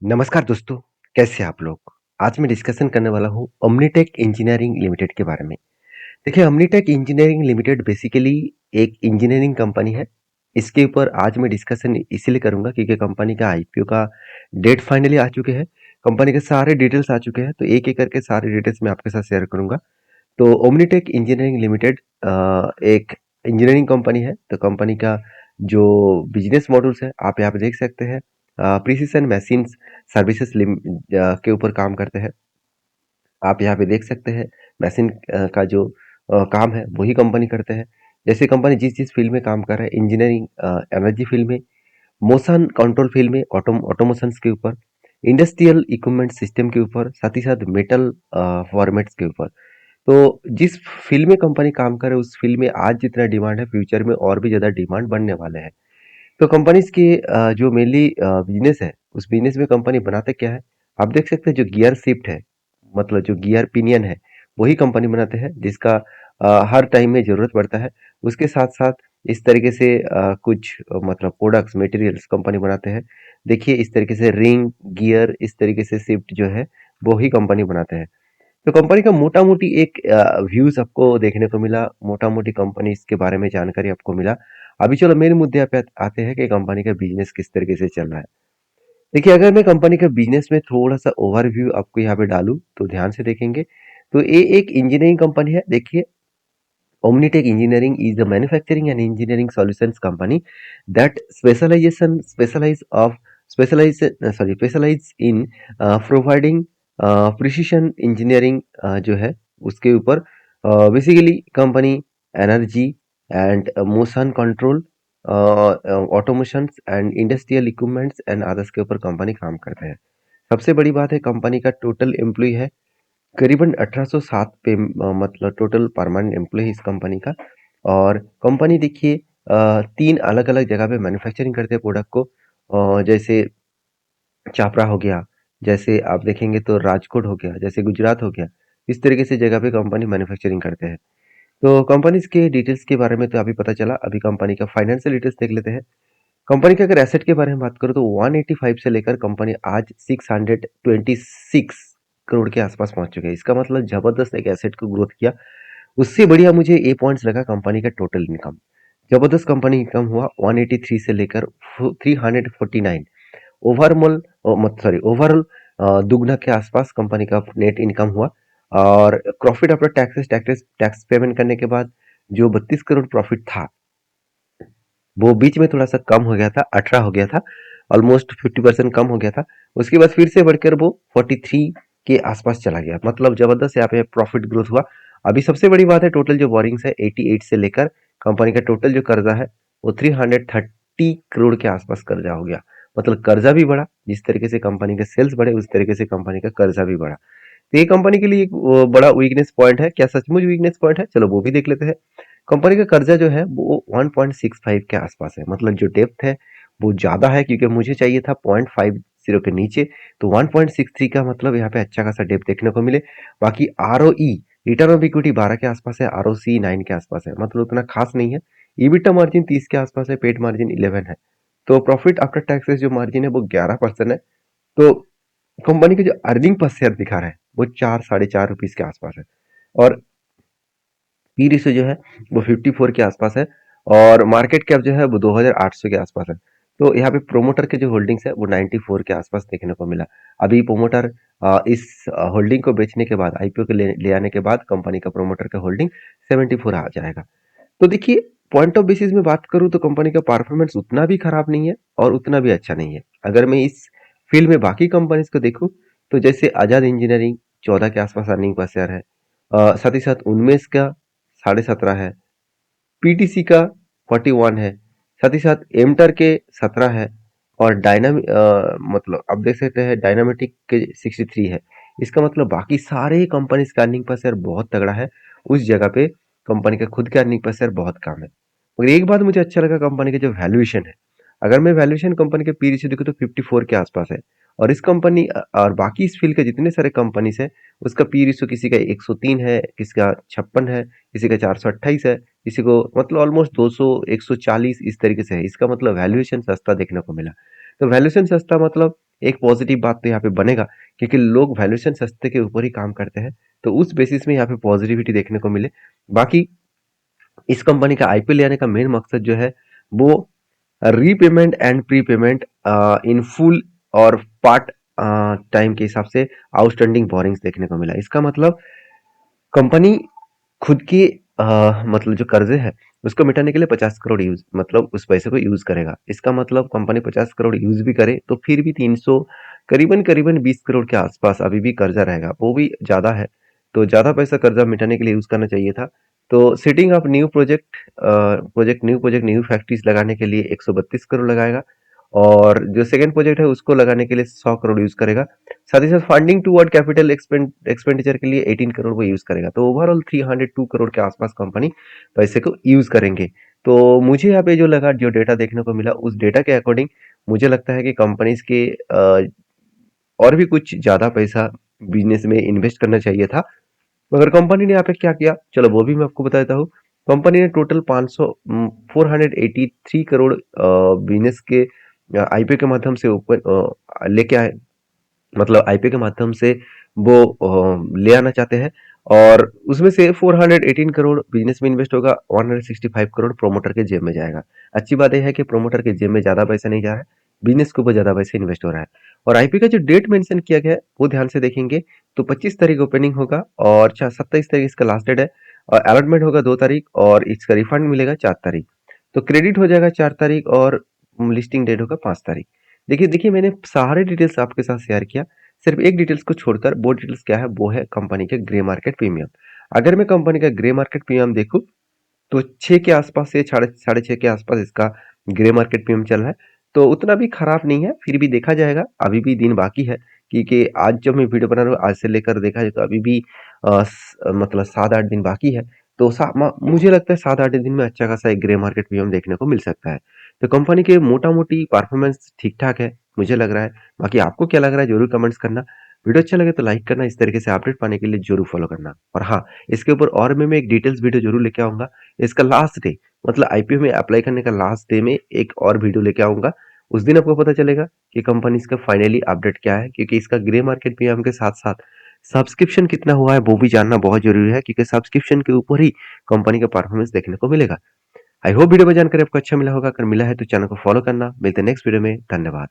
नमस्कार दोस्तों, कैसे हैं आप लोग? आज मैं डिस्कशन करने वाला हूँ ओमनीटेक इंजीनियरिंग लिमिटेड के बारे में। देखिए ओमनीटेक इंजीनियरिंग लिमिटेड बेसिकली एक इंजीनियरिंग कंपनी है। इसके ऊपर आज मैं डिस्कशन इसीलिए करूँगा क्योंकि कंपनी का आईपीओ का डेट फाइनली आ चुके हैं। कंपनी के सारे डिटेल्स आ चुके हैं, तो एक-एक करके सारे डिटेल्स मैं आपके साथ शेयर करूँगा। तो ओमनीटेक इंजीनियरिंग लिमिटेड एक इंजीनियरिंग कंपनी है। तो कंपनी का जो बिजनेस मॉडल्स है आप यहाँ पे देख सकते हैं। प्रिसिशन मशीन्स सर्विसेज के ऊपर काम करते हैं। आप यहाँ पे देख सकते हैं मशीन का जो काम है वही कंपनी करते हैं। जैसे कंपनी जिस जिस फील्ड में काम कर रहा है, इंजीनियरिंग, एनर्जी फील्ड में, मोशन कंट्रोल फील्ड में, ऑटोमेशंस के ऊपर, इंडस्ट्रियल इक्विपमेंट सिस्टम के ऊपर, साथ ही साथ मेटल फॉर्मेट्स के ऊपर। तो जिस फील्ड में कंपनी काम करे उस फील्ड में आज जितना डिमांड है फ्यूचर में और भी ज़्यादा डिमांड बढ़ने वाले हैं। तो कंपनीज के जो मेनली बिजनेस है उस बिजनेस में कंपनी बनाते क्या है? आप देख सकते हैं जो गियर शिफ्ट है, मतलब जो गियर पिनियन है वही कंपनी बनाते हैं जिसका हर टाइम में ज़रूरत पड़ता है। उसके साथ साथ इस तरीके से कुछ मतलब प्रोडक्ट्स मटेरियल्स कंपनी बनाते हैं। देखिए इस तरीके से रिंग गियर इस तरीके से शिफ्ट जो है वो ही कंपनी बनाते हैं। तो कंपनी का मोटा-मोटी एक व्यूज़ आपको देखने को मिला, मोटा-मोटी कंपनी इसके बारे में जानकारी आपको मिला। अभी चलो मेन मुद्दे पे आते हैं कि कंपनी का बिज़नेस किस तरीके से चल रहा है। देखिए अगर मैं कंपनी का बिज़नेस में थोड़ा-सा ओवरव्यू आपको यहाँ पे डालूँ, तो ध्यान से देखेंगे, तो ये एक इंजीनियरिंग कंपनी है। देखिए Omnitech Engineering is a manufacturing and engineering solutions company that specialize in providing precision engineering जो है उसके ऊपर basically company energy and motion control, automations and industrial equipments and others के ऊपर कंपनी काम करते हैं। सबसे बड़ी बात है कंपनी का टोटल एम्प्लॉय है करीबन 1807 पे, मतलब टोटल परमानेंट एम्प्लॉय इस कंपनी का। और कंपनी देखिए 3 अलग-अलग जगह पे मैन्युफैक्चरिंग करते हैं प्रोडक्ट को। जैसे छापरा हो गया, जैसे आप देखेंगे तो राजकोट हो गया, जैसे गुजरात हो गया, इस तरीके से जगह पे कंपनी मैन्युफैक्चरिंग करते हैं। तो कंपनीज के डिटेल्स के बारे में तो अभी पता चला, अभी कंपनी का फाइनेंशियल डिटेल्स देख लेते हैं। कंपनी के अगर एसेट के बारे में बात करूँ तो 185 से लेकर कंपनी आज 626 करोड़ के आसपास पहुंच चुके हैं। इसका मतलब जबरदस्त एक एसेट को ग्रोथ किया। उससे बढ़िया मुझे ये पॉइंट्स लगा कंपनी का टोटल इनकम। जबरदस्त कंपनी इनकम हुआ 183 से लेकर 349। ओवरऑल ओवरऑल दुगना के आसपास कंपनी का नेट इनकम हुआ। और प्रॉफिट आफ्टर टैक्स पेमेंट करने के बाद जो 32 करोड़ प्रॉफिट था वो बीच में थोड़ा-सा कम हो गया था, 18 हो गया था, ऑलमोस्ट 50% कम हो गया था। उसके बाद फिर से बढ़कर वो 43 के आसपास चला गया। मतलब जबरदस्त यहाँ पे प्रॉफिट ग्रोथ हुआ। अभी सबसे बड़ी बात है टोटल जो बोरिंग्स है 88 से लेकर कंपनी का टोटल जो कर्जा है वो 330 करोड़ के आसपास कर्जा हो गया। मतलब कर्जा भी बढ़ा, जिस तरीके से कंपनी के सेल्स बढ़े उस तरीके से कंपनी का कर्जा भी बढ़ा। तो ये कंपनी के लिए एक बड़ा वीकनेस पॉइंट है। क्या सचमुच वीकनेस पॉइंट है? चलो वो भी देख लेते हैं। कंपनी का कर्जा जो है वो 1.65 के आसपास है। मतलब जो डेप्थ है वो ज़्यादा है क्योंकि मुझे चाहिए था 0.50 के नीचे। तो 1.63 का मतलब यहाँ पे अच्छा खासा डेप्थ देखने को मिले। बाकी आरओई, रिटर्न ऑफ इक्विटी 12 के आसपास है, आरओसी 9 के आसपास है, मतलब उतना खास नहीं है। ईबिटा मार्जिन 30 के आसपास है, पेट मार्जिन 11 है। तो प्रॉफिट आफ्टर टैक्सेस जो मार्जिन है वो 11% है। तो कंपनी का जो अर्निंग पर शेयर दिखा रहा है वो 4 साढ़े 4 रुपीस के आसपास है। और पी रेशियो जो है वो 54 के आसपास है। और मार्केट कैप जो है वो 2800 के आसपास है। तो यहाँ पे प्रोमोटर के जो होल्डिंग्स है वो 94 के आसपास देखने को मिला। अभी प्रोमोटर इस होल्डिंग को बेचने के बाद आईपीओ के ले आने के बाद कंपनी का प्रोमोटर का होल्डिंग 74 आ जाएगा। तो देखिए पॉइंट ऑफ बेसिस में बात करूं तो कंपनी का परफॉर्मेंस उतना भी खराब नहीं है और उतना भी अच्छा नहीं है। अगर मैं इस फील्ड में बाकी कंपनीज को देखूं तो जैसे आजाद इंजीनियरिंग 14 के आसपास अर्निंग पर शेयर है। साथ ही साथ उनमें का 17.5 है, पीटीसी का 41 है, साथ ही साथ एमटर के 17 है। और मतलब आप देख सकते हैं डायनामेटिक के 63 है। इसका मतलब बाकी सारे कंपनी का अर्निंग पर शेयर बहुत तगड़ा है। उस जगह पे कंपनी का खुद का अर्निंग पर शेयर बहुत कम है। और एक बात मुझे अच्छा लगा कंपनी का जो वैल्यूएशन है, अगर मैं वैल्यूएशन कंपनी के पी से देखूँ तो 54 के आसपास है। और इस कंपनी और बाकी इस फील्ड के जितने सारे कंपनीज है उसका पी रेशियो किसी का 103 है, किसी का 56 है, किसी का 428 है, किसी को मतलब ऑलमोस्ट 200 140 इस तरीके से है। इसका मतलब वैल्यूएशन सस्ता देखने को मिला। तो वैल्यूएशन सस्ता मतलब एक पॉजिटिव बात तो यहाँ पे बनेगा, क्योंकि लोग वैल्यूएशन सस्ते के ऊपर ही काम करते हैं, तो उस बेसिस में यहाँ पे पॉजिटिविटी देखने को मिले। बाकी इस कंपनी का आईपीओ ले आने का मेन मकसद जो है वो repayment and prepayment in full और पार्ट टाइम के हिसाब से आउटस्टैंडिंग बोरिंग्स देखने को मिला। इसका मतलब कंपनी खुद की मतलब जो कर्जे है उसको मिटाने के लिए 50 करोड़ यूज मतलब उस पैसे को यूज करेगा। इसका मतलब कंपनी 50 करोड़ यूज भी करे तो फिर भी 300 करीबन करीबन 20 करोड़ के आसपास अभी भी कर्जा रहेगा, वो भी ज्यादा है। तो ज्यादा पैसा कर्जा मिटाने के लिए यूज करना चाहिए था। तो setting up new project new factories लगाने के लिए 132 करोड़ लगाएगा, और जो सेकंड प्रोजेक्ट है उसको लगाने के लिए 100 करोड़ यूज करेगा। साथ ही साथ फंडिंग टूवर्ड कैपिटल एक्सपेंडिचर के लिए 18 करोड़ को यूज करेगा। तो ओवरऑल 302 करोड़ के आसपास कंपनी पैसे को यूज करेंगे। तो मुझे यहाँ पे जो लगा, जो डेटा देखने को मिला, उस डेटा के अकॉर्डिंग मुझे लगता है कि कंपनीज के और भी कुछ ज्यादा पैसा बिजनेस में इन्वेस्ट करना चाहिए था। मगर कंपनी ने यहाँ पे क्या किया, चलो वो भी मैं आपको बता देता हूँ। कंपनी ने टोटल 483 करोड़ बिजनेस के आईपीओ के माध्यम से ऊपर लेके आए, मतलब आईपीओ के माध्यम से वो ले आना चाहते हैं। और उसमें से 418 करोड़ बिजनेस में इन्वेस्ट होगा, 165 करोड़ प्रोमोटर के जेब में जाएगा। अच्छी बात यह है कि प्रोमोटर के जेब में ज्यादा पैसा नहीं जा रहा है, बिजनेस के ऊपर ज्यादा पैसा इन्वेस्ट हो रहा है। और आईपीओ का जो डेट मेंशन किया गया है वो ध्यान से देखेंगे तो 25 तारीख ओपनिंग होगा और 27 तारीख इसका लास्ट डेट है, और अलॉटमेंट होगा 2 तारीख, और इसका रिफंड मिलेगा 4 तारीख। तो क्रेडिट हो जाएगा 4 तारीख, और लिस्टिंग डेट होगा 5 तारीख। देखिए देखिए मैंने सारे डिटेल्स आपके साथ शेयर किया, सिर्फ एक डिटेल्स को छोड़कर। वो डिटेल्स क्या है, वो है कंपनी के ग्रे मार्केट प्रीमियम। अगर मैं कंपनी का ग्रे मार्केट प्रीमियम देखूं तो 6 के आसपास से साढ़े 6 के आसपास इसका ग्रे मार्केट प्रीमियम चल रहा है। तो उतना भी खराब नहीं है, फिर भी देखा जाएगा, अभी भी दिन बाकी है। क्योंकि आज जब मैं वीडियो बना रहा हूँ, आज से लेकर देखा जाए तो अभी भी मतलब 7-8 दिन बाकी है। तो मुझे लगता है 7-8 दिन में अच्छा खासा एक ग्रे मार्केट प्रीमियम देखने को मिल सकता है। तो कंपनी के मोटा मोटी परफॉर्मेंस ठीक ठाक है मुझे लग रहा है। बाकी आपको क्या लग रहा है जरूर कमेंट्स करना। वीडियो अच्छा लगे तो लाइक करना, इस तरीके से अपडेट पाने के लिए जरूर फॉलो करना। और हाँ, इसके ऊपर और मैं एक डिटेल्स वीडियो जरूर लेके आऊंगा। इसका लास्ट डे, मतलब आईपीओ में अप्लाई करने का लास्ट डे में एक और वीडियो लेके आऊंगा। उस दिन आपको पता चलेगा कि कंपनी इसका फाइनली अपडेट क्या है, क्योंकि इसका ग्रे मार्केट प्रीमियम के साथ साथ सब्सक्रिप्शन कितना हुआ है वो भी जानना बहुत जरूरी है, क्योंकि सब्सक्रिप्शन के ऊपर ही कंपनी का परफॉर्मेंस देखने को मिलेगा। आई होप वीडियो में जानकर आपको अच्छा मिला होगा। अगर मिला है तो चैनल को फॉलो करना। मिलते हैं नेक्स्ट वीडियो में। धन्यवाद।